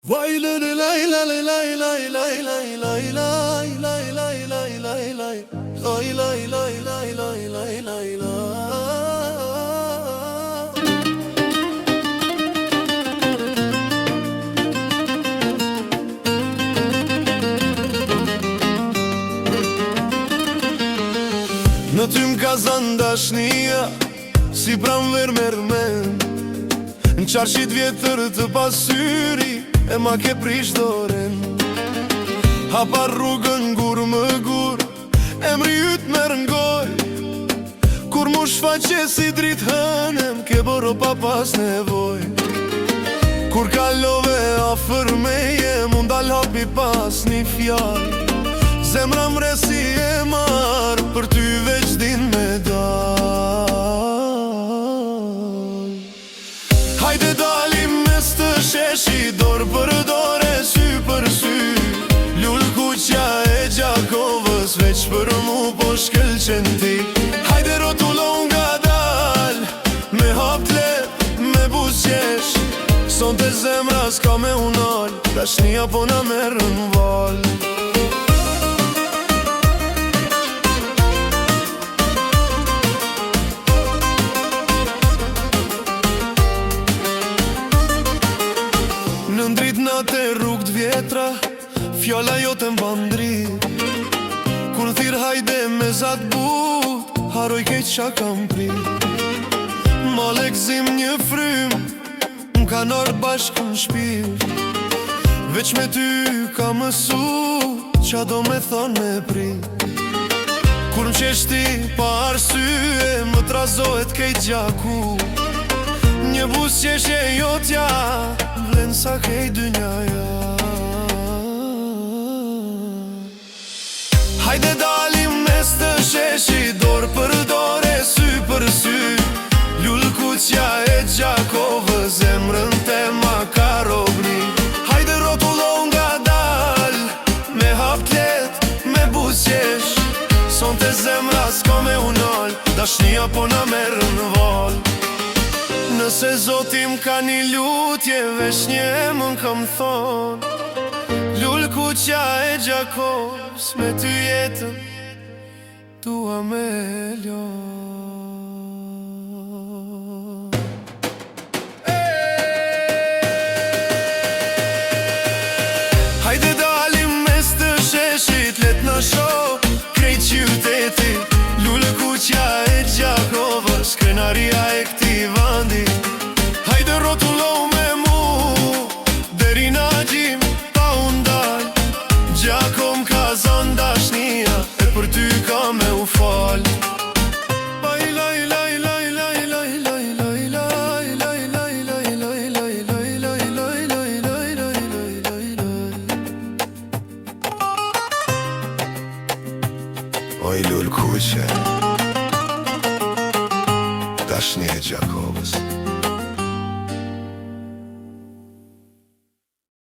Vay la la la la la la la la la la la la la. Në ty m'ka zënë dashnia, si pranver mermen. Në qarshit vjetër të pasyri, e ma ke prish doren. Hapa rrugën gur më gur, emri yt më rëngoj. Kur mu shfaqe si drit hënem, ke boro pa pas nevoj. Kur kalove afer meje, mund dal hapi pas një fjall. Zemra mresi e marë, për ty veç din me dal. Hajde dalim mes të sheshi, dorë për dore, sy për sy. Lull kuqja e Gjakovës, veç për mu po shkëlqen ti. Hajde rotullo nga dal, me hap lep, me buzqesh. Son të zemra s'ka me unal, dashnia po na merë në val. Në ndrit natë rrug t'vjetra, fjalla jote m'bandrit. Kur thirë hajde me zat but, haroj kejt qa kam prit. Ma lekzim një frym, m'ka nërë bashk në shpirt. Veç me ty ka mësu, qa do me thonë me prit. Kur m'qeshti pa arsye, më trazohet kejt gjaku. Një buzqeshje jotja, vlen sa kej dynjaja. Hajde dalim mes të sheshi, dorë për dore, sy për sy. Lull kuqja e Gjakovës, zemrën te ma ka robni. Hajde rotullo nga dal, me hap t'let, me buzqesh. Son të zemra s'ka me unal, dashnia po na merë në val. Nëse Zotim ka një lutje, vesh një emën kam thonë. Lull kuqja e Gjakovës, me ty jetën dua me ljon. Hajde dalim mes të sheshit, let në shoh krejt qyteti. Lull kuqja e Gjakovës, krenaria e këti vandi. Hajde rotullo me mu, deri na gjim pa undal. Gjakov m'ka zënë dashnia, e për ty ka me u fal. Oj lull kuqe, dashnia e Gjakovës.